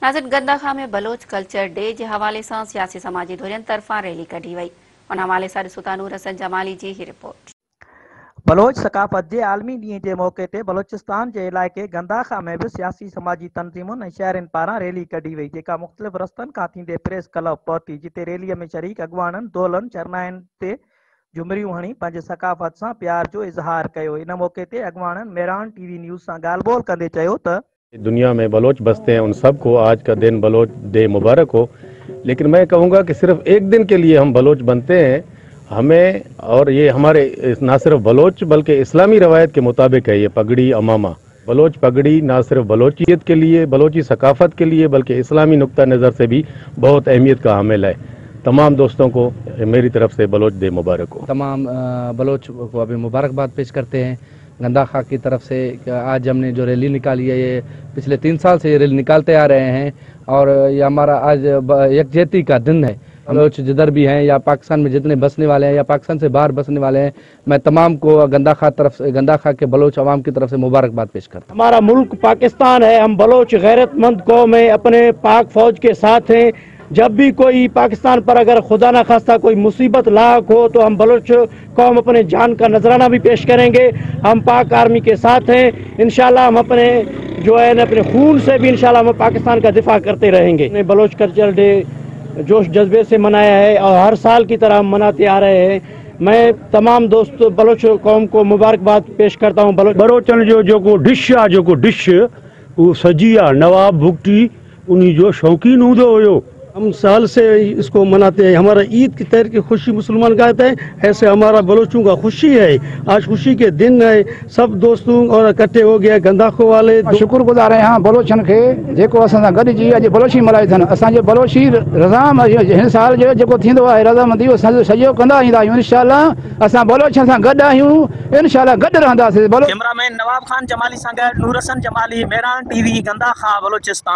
नाज़रीन, गंदाखा में Bloch culture day के हवाले से सियासी समाजी धुरियन तरफा रैली कढी वई। उन हवाले से ॾिसूं था नूर हसन जमाली जी ही रिपोर्ट। बलोच सकाफ़त के आलमी ॾींहं के मौक़े ते बलोचिस्तान के इलाइक़े गंदाखा में भी सियासी समाजी तंज़ीमुनि ऐं शहरनि पारां रैली कढी वई, जेका मुख़्तलिफ़ रस्तनि खां थींदे प्रेस क्लब पहुती, जिते रैलीअ में शरीक अॻवाननि दोलनि चरनाइनि ते झुमरियूं हणी पंहिंजे सकाफ़त सां प्यार जो इज़हार कयो। इन मौक़े ते अॻवाननि मेरान टीवी न्यूज़ सां ॻाल्हि ॿोल कंदे चयो त दुनिया में बलोच बसते हैं, उन सबको आज का दिन बलोच डे मुबारक हो। लेकिन मैं कहूँगा कि सिर्फ एक दिन के लिए हम बलोच बनते हैं, हमें, और ये हमारे ना सिर्फ बलोच बल्कि इस्लामी रवायत के मुताबिक है। ये पगड़ी अमामा बलोच पगड़ी ना सिर्फ बलोचियत के लिए, बलोची सकाफ़त के लिए, बल्कि इस्लामी नुक्ता नज़र से भी बहुत अहमियत का हामिल है। तमाम दोस्तों को मेरी तरफ से बलोच डे मुबारक हो। तमाम बलोच को अभी मुबारकबाद पेश करते हैं गंदाखा की तरफ से। आज हमने जो रैली निकाली है, ये पिछले 3 साल से ये रैली निकालते आ रहे हैं और ये हमारा आज यकजहती का दिन है। बलोच जिधर भी हैं या पाकिस्तान में जितने बसने वाले हैं या पाकिस्तान से बाहर बसने वाले हैं, मैं तमाम को गंदाखा के बलोच अवाम की तरफ से मुबारकबाद पेश करता हूँ। हमारा मुल्क पाकिस्तान है, हम बलोच गैरतमंद कौम है, अपने पाक फौज के साथ हैं। जब भी कोई पाकिस्तान पर अगर खुदा ना खास्ता कोई मुसीबत लाक हो तो हम बलोच कौम अपने जान का नजराना भी पेश करेंगे। हम पाक आर्मी के साथ हैं। इंशाल्लाह हम अपने जो है अपने खून से भी इंशाल्लाह हम पाकिस्तान का दिफा करते रहेंगे। बलोच कल्चर डे जोश जज्बे से मनाया है और हर साल की तरह हम मनाते आ रहे हैं। मैं तमाम दोस्तों बलोच कौम को मुबारकबाद पेश करता हूँ। बलोचन जो डिश आहे, जो डिश वो सजी आहे नवाब भुगटी, उन्हीं जो शौकीन हूंदो हुयो। हम साल से इसको मनाते हैं। हमारा ईद की तरह की खुशी मुसलमान कहते हैं, ऐसे हमारा बलोचों का खुशी है। आज खुशी के दिन है, सब दोस्तों और इकट्ठे हो गए गंदाखो वाले। शुक्रगुजार आहियां बलोचन खे जेको असां सां गॾिजी अॼु बलोची मल्हाई अथनि। असांजे बलोची रज़ाम हिन साल जो जेको थींदो आहे रज़ामंदी उहो सॼो कंदा ईंदा आहियूं। इंशाअल्लाह असां बलोचनि सां गॾु आहियूं, इंशाअल्लाह गॾु रहंदासीं। कैमरामैन नवाब खान जमाली सां गॾु नूर हसन जमाली, मेरान टीवी, गंदाखा, बलोचिस्तान।